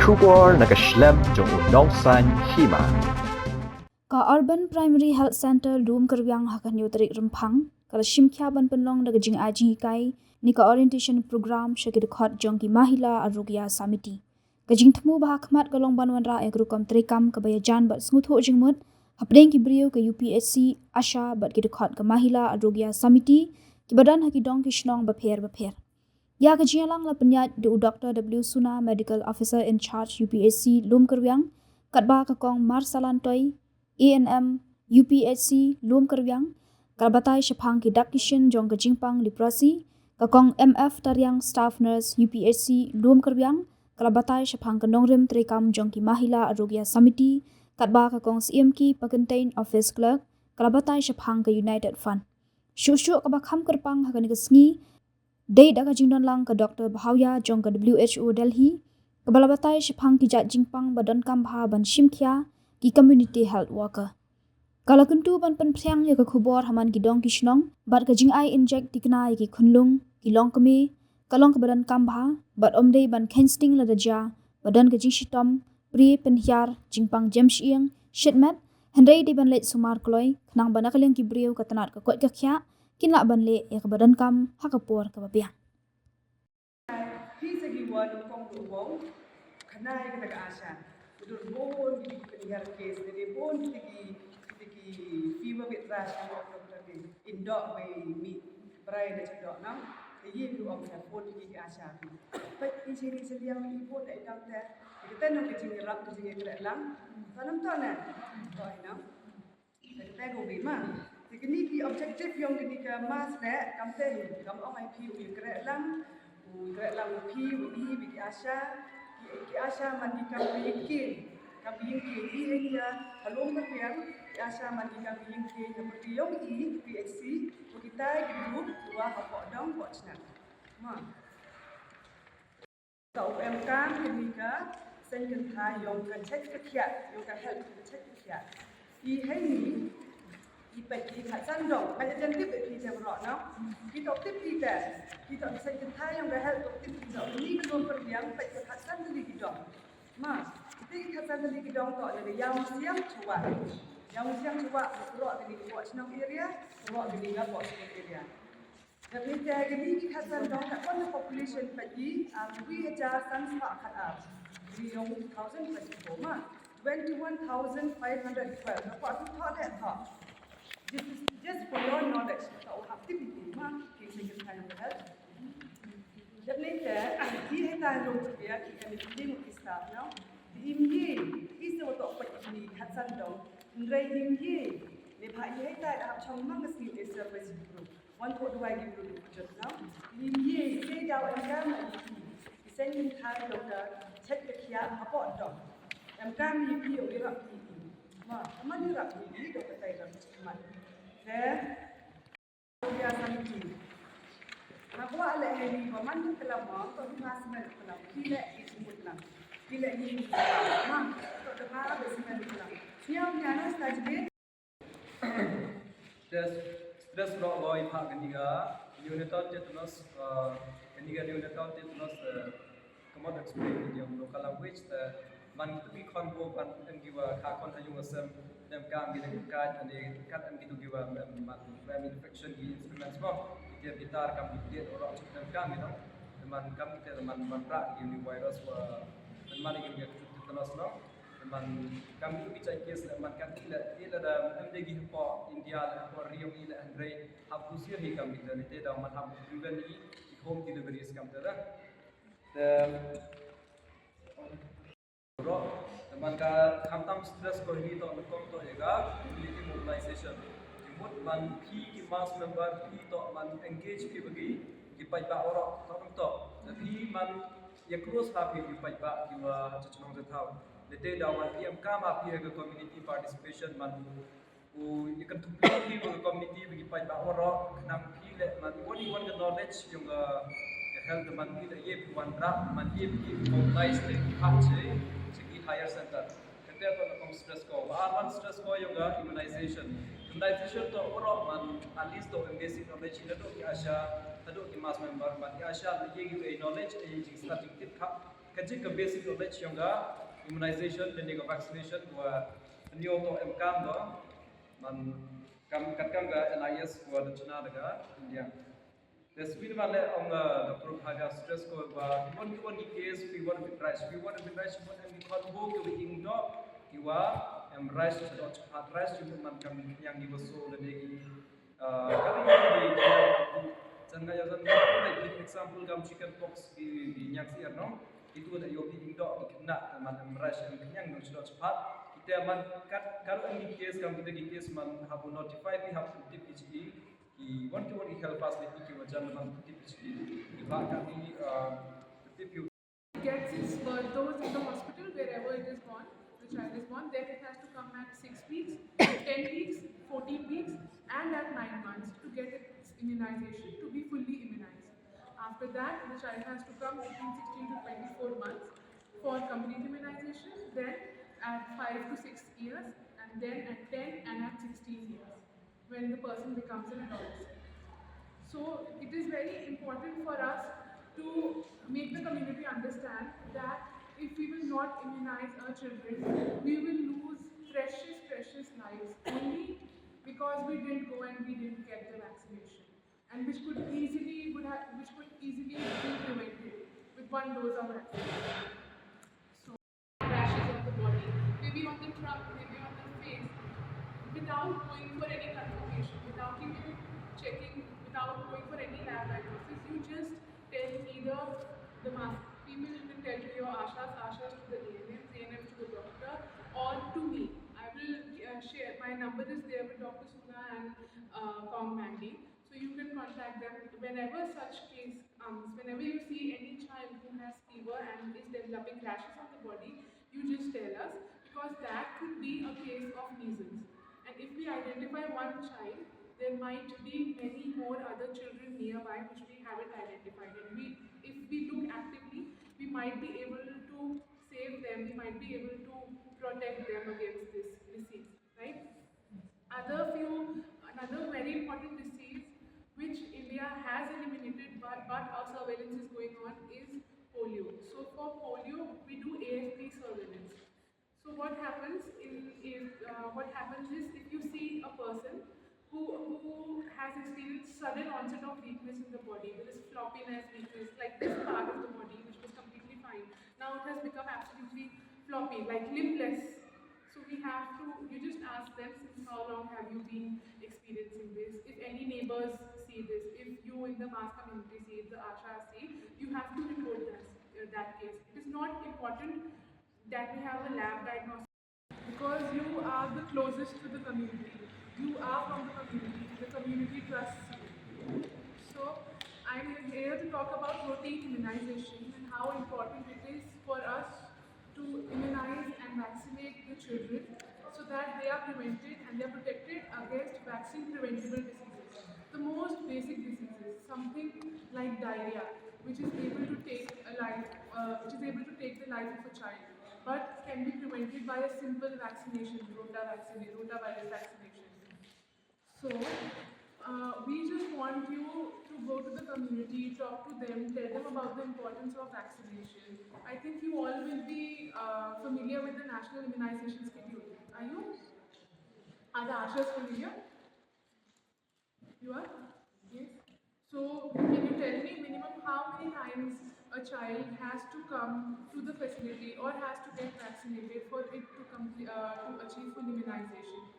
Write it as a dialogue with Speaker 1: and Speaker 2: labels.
Speaker 1: Shubor nakaslem jong unongsan Hima.
Speaker 2: Ka Urban Primary Health Center Loomkyrwiang hakan yutrik rempang kala shimkya ban penlong daga Jinghikai ni ka orientation program syaki Dkhot Jong ki Mahila Arogya Samiti. Ka jingtemu bahakmat kalong banwan ra agrukam trikam kabaya jan bat smutho jingmut hapdeng ki brio ke Uphc Asha bat ki Dkhot ke Mahila Arogya Samiti ki badan haki dong ki shnong bapher. Ya kejialang la penyat di Dr. W. Suna, Medical Officer in Charge Uphc Loomkyrwiang, katba kakong Marsalantoi, ANM Uphc Loomkyrwiang, kalbatai syapang ki Dakishin Jong kejingpang liprasi, kakong MF Taryang Staff Nurse Uphc Loomkyrwiang, kalbatai syapang kenongrim trikam Jong ki Mahila Arogya Samiti, katba kakong CMK Pakentain Office Clerk, kalbatai syapang ke United Fund. Syuk-syuk kabakam kerpang hakan kesngi, Day daga jingdon lang ke Dr. Bahawya Jong ke WHO Delhi, ke balabatai syapang ki jat jingpang badan kambha ban shimkya ki community health worker. Kalau kentu ban penpriang ya ke khubor haman ki dong ki shnong, bat ke jing ai inject tikna ki khunlung, ki long keme, kalong ke badan kambha, bat omdei ban kensting la daja, badan ke jing shitom, pri penhyar, jingpang jemshieng, shitmet, hendai di ban let sumar kloy, kenang ban akaliang ki brio ke tenat ke kot ke kya, kinla ban le ya ke badan kam hakapor ke babiang.
Speaker 3: He segi wadu kong wong kanai kata asya. Udur bon di penjara kes dari bon tigi fever with rash and doctor di indok way meet berai da chidok nam. Ye lu om ya bon tigi asya. But in sini sediang ibu da doctor. Kita no kecing rap kecing gerak lang. Tanam tona. Toh nam. Kita go bi ma. Ini ki objektif yang ketika mas dek campaign kam orang IP u gerak lang P u bagi Asha mandi kam bikin ini ya halom berpiang Asha mandi kam bikin seperti yang Uphc kita grup dua apa dong watchnya ma tau UMK ketika sengken thai yang kan cek kekiat yang kan help cek kekiat ini Ipat kita sandong, ada jantip kita berok, no? Kita optip kita bisa kita yang berhelp optip kita. Ini kedua perbiang, ipat kita sandali kita. Mas, kita sandali kita untuk ada yang siang cuak, berok di buat senang area, berok di buat senang area. Tapi kita sandong tak pun population pagi, we ajar sansa kat di yang 2024, mas 21,512. Apa tu thought that thought? This is just for your knowledge. So, activity, ma, kita kind of help. Jadi dia tahu dia kita ni staff now. Dia is untuk pergi hasan dong. Ngai dia ni pak dia tak ada macam mana sih service group. One for dua group just now. Dia jauh agama. Saya ni tahu doktor cek kekiat apa dong. Yang kami dia orang ini. Ma, mana orang ini doktor saya macam Arogya Samiti. Aku ada hari pemandu kelama, tu mas men kelama. Kila itu mutlak. Kila ini mutlak. Tu dengar ada semen mutlak. Siapa yang nak stajib?
Speaker 4: Stress rock boy pak ketiga. Uniton tetanus, ketiga uniton tetanus. Kemudian explain yang local language. Man tu konvo kan engiwa kakon hayung asam dan kami dengan kat ane kat gitu giwa man infection di instruments mo dia gitar kami dia orang dan kami no man kami kita man pra ini virus wa man ini tetanus no man kami bicara kes man kan ila da MDG po India po Rio ila Andre hapusir hi kami dan itu dah man hap proven i home delivery scam tera teman ka khamtam stress ko hi to kom to ega community mobilization imut man ki mass member ki to man engage ki bagi ki pai ba oro to tapi man ya cross ha ki pai ba ki wa chachong de thau lete da man pm ka ma pi ga community participation man u you can to ki ga community bagi pai ba oro nam ki le man only one the knowledge yung health man ki le ye wan ra man ye ki mobilize le ha che higher center. Kita tu nak stress ko. One stress ko yung immunization. Immunization tu orang man at least tu basic knowledge itu ki asya, tadu ki mass member man ki asya ye gitu knowledge ye starting tip kap kajik ke basic knowledge yang ga immunization dan juga vaccination wa new to MCAM do man kam katkam ga NIS wa the China daga India. The speed male on Dr. Bhaga stress ko ba one case we want to rice one and Dkhot bo ke wing do iwa rice to dot rice to man kam yang di baso dan di kali ini di janga ya jang like example kam chicken pox di nyak si no itu ada yopi indo kena man rice yang no dot pat kita man kalau ini case kam kita di case man have notify we have to PhD ki want to help us with ki wajan man PhD iba kami tip
Speaker 5: gets its birth dose in the hospital wherever it is born, the child is born, then it has to come at 6 weeks, 10 weeks, 14 weeks and at 9 months to get its immunization to be fully immunized. After that, the child has to come between 16 to 24 months for complete immunization, then at 5 to 6 years and then at 10 and at 16 years when the person becomes an adolescent. So it is very important for us to make the community understand that if we will not immunize our children, we will lose precious lives only because we didn't go and we didn't get the vaccination, and which could easily be prevented with one dose of vaccination. So rashes on the body, maybe on the trunk, maybe on the face, without going for any confirmation, without even checking, without going for any lab diagnosis, you just tell either the female will tell to your ashas to the ANMs to the doctor, or to me. I will share, my number is there with Dr. Suna and Kong Mandy, so you can contact them whenever such case comes. Whenever you see any child who has fever and is developing rashes on the body, you just tell us, because that could be a case of measles. And if we identify one child, there might be many more other children nearby which we haven't identified, and if we look actively, we might be able to save them, we might be able to protect them against this disease, right? Another very important disease which India has eliminated but our surveillance is going on is polio. So for polio, we do AFP surveillance. So what happens is if you see a person who has experienced sudden onset of weakness in the body, there is floppiness, weakness, like this part of the body which was completely fine, now it has become absolutely floppy, like limbless. So you just ask them, since how long have you been experiencing this? If any neighbors see this, if you in the mass community see it, the Asha see, you have to report that case. It is not important that we have a lab diagnosis, because you are the closest to the community. You are from the community trusts you. So I'm here to talk about routine immunization and how important it is for us to immunize and vaccinate the children so that they are prevented and they are protected against vaccine preventable diseases. The most basic diseases, something like diarrhea, which is able to take the life of a child, but can be prevented by a simple vaccination, rotavirus vaccination. So, we just want you to go to the community, talk to them, tell them about the importance of vaccination. I think you all will be familiar with the National Immunization Schedule. Are you? Are the Ashas familiar? You are? Yes. So, can you tell me minimum how many times a child has to come to the facility or has to get vaccinated for it to achieve full immunization?